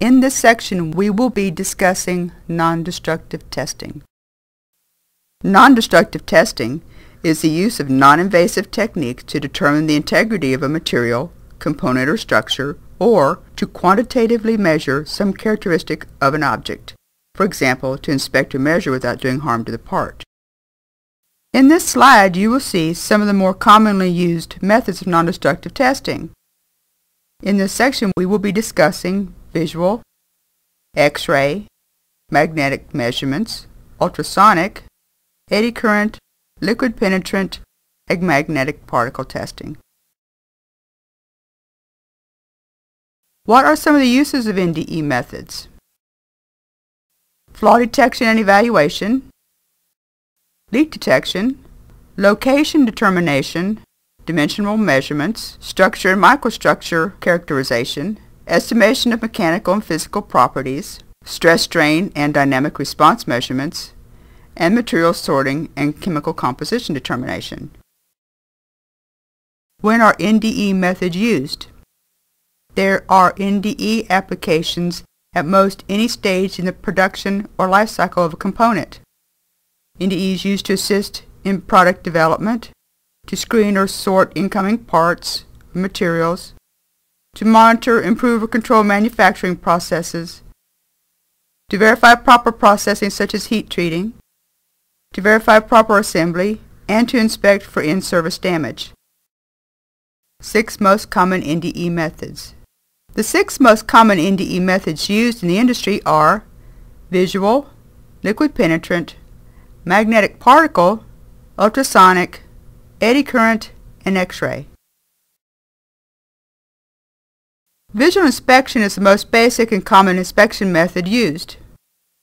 In this section, we will be discussing non-destructive testing. Non-destructive testing is the use of non-invasive techniques to determine the integrity of a material, component, or structure, or to quantitatively measure some characteristic of an object. For example, to inspect or measure without doing harm to the part. In this slide, you will see some of the more commonly used methods of non-destructive testing. In this section, we will be discussing visual, X-ray, magnetic measurements, ultrasonic, eddy current, liquid penetrant, and magnetic particle testing. What are some of the uses of NDE methods? Flaw detection and evaluation, leak detection, location determination, dimensional measurements, structure and microstructure characterization, estimation of mechanical and physical properties, stress strain and dynamic response measurements, and material sorting and chemical composition determination. When are NDE methods used? There are NDE applications at most any stage in the production or life cycle of a component. NDE is used to assist in product development, to screen or sort incoming parts, materials, to monitor, improve, or control manufacturing processes, to verify proper processing such as heat treating, to verify proper assembly, and to inspect for in-service damage. 6 most common NDE methods. The 6 most common NDE methods used in the industry are visual, liquid penetrant, magnetic particle, ultrasonic, eddy current, and X-ray. Visual inspection is the most basic and common inspection method used.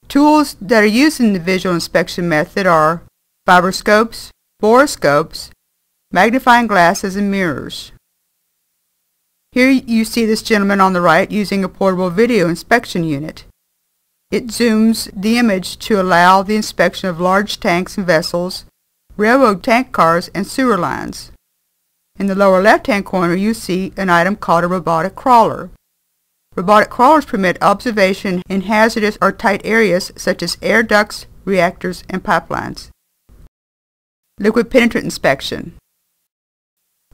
Tools that are used in the visual inspection method are fibroscopes, borescopes, magnifying glasses, and mirrors. Here you see this gentleman on the right using a portable video inspection unit. It zooms the image to allow the inspection of large tanks and vessels, railroad tank cars, and sewer lines. In the lower left-hand corner you see an item called a robotic crawler. Robotic crawlers permit observation in hazardous or tight areas such as air ducts, reactors, and pipelines. Liquid penetrant inspection.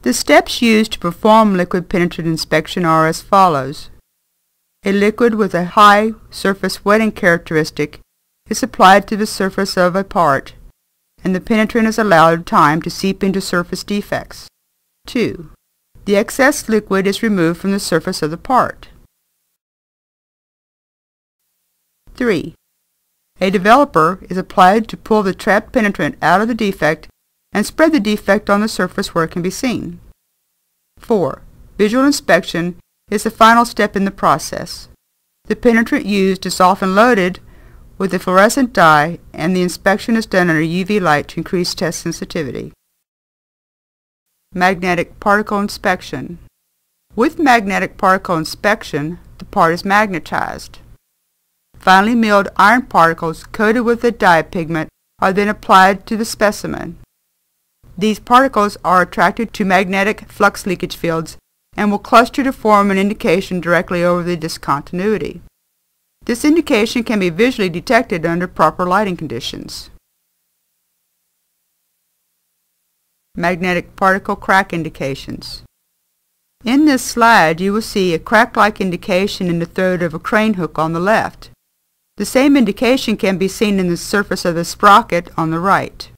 The steps used to perform liquid penetrant inspection are as follows. A liquid with a high surface wetting characteristic is applied to the surface of a part, and the penetrant is allowed time to seep into surface defects. 2. The excess liquid is removed from the surface of the part. 3. A developer is applied to pull the trapped penetrant out of the defect and spread the defect on the surface where it can be seen. 4. Visual inspection is the final step in the process. The penetrant used is often loaded with a fluorescent dye, and the inspection is done under UV light to increase test sensitivity. Magnetic particle inspection. With magnetic particle inspection, the part is magnetized. Finely milled iron particles coated with a dye pigment are then applied to the specimen. These particles are attracted to magnetic flux leakage fields and will cluster to form an indication directly over the discontinuity. This indication can be visually detected under proper lighting conditions. Magnetic particle crack indications. In this slide you will see a crack-like indication in the throat of a crane hook on the left. The same indication can be seen in the surface of the sprocket on the right.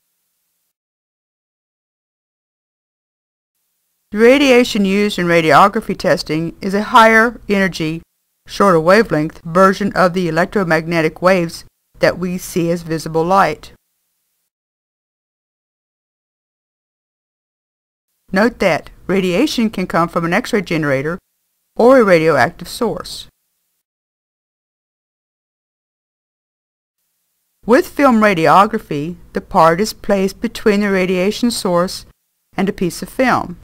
The radiation used in radiography testing is a higher energy, shorter wavelength version of the electromagnetic waves that we see as visible light. Note that radiation can come from an X-ray generator or a radioactive source. With film radiography, the part is placed between the radiation source and a piece of film.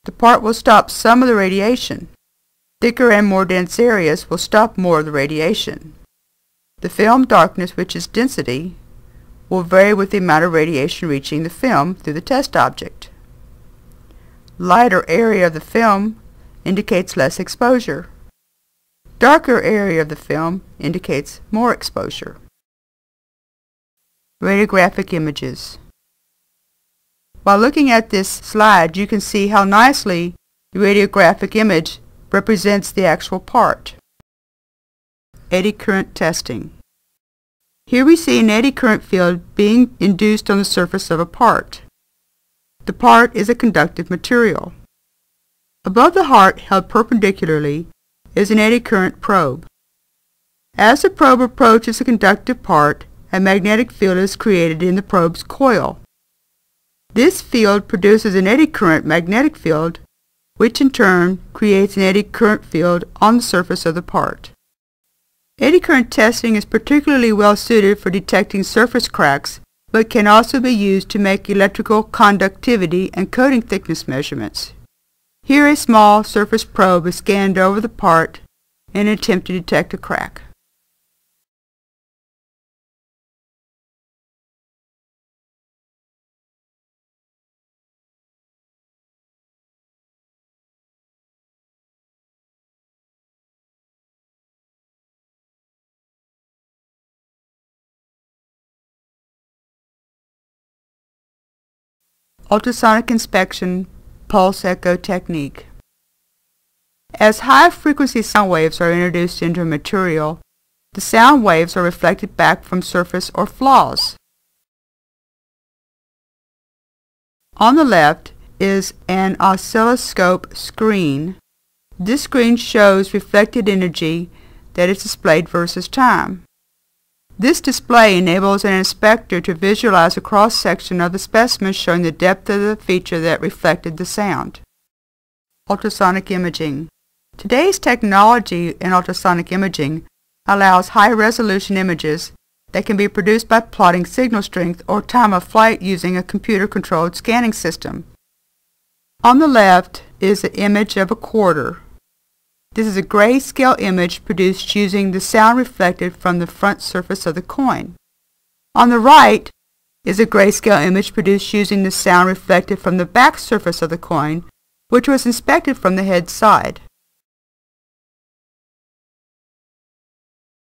The part will stop some of the radiation. Thicker and more dense areas will stop more of the radiation. The film darkness, which is density, will vary with the amount of radiation reaching the film through the test object. Lighter area of the film indicates less exposure. Darker area of the film indicates more exposure. Radiographic images. While looking at this slide, you can see how nicely the radiographic image represents the actual part. Eddy current testing. Here we see an eddy current field being induced on the surface of a part. The part is a conductive material. Above the heart, held perpendicularly, is an eddy current probe. As the probe approaches the conductive part, a magnetic field is created in the probe's coil. This field produces an eddy current magnetic field, which in turn creates an eddy current field on the surface of the part. Eddy current testing is particularly well suited for detecting surface cracks, but can also be used to make electrical conductivity and coating thickness measurements. Here a small surface probe is scanned over the part in an attempt to detect a crack. Ultrasonic inspection pulse echo technique. As high-frequency sound waves are introduced into a material, the sound waves are reflected back from surface or flaws. On the left is an oscilloscope screen. This screen shows reflected energy that is displayed versus time. This display enables an inspector to visualize a cross-section of the specimen showing the depth of the feature that reflected the sound. Ultrasonic imaging. Today's technology in ultrasonic imaging allows high-resolution images that can be produced by plotting signal strength or time of flight using a computer-controlled scanning system. On the left is an image of a quarter. This is a grayscale image produced using the sound reflected from the front surface of the coin. On the right is a grayscale image produced using the sound reflected from the back surface of the coin, which was inspected from the head side.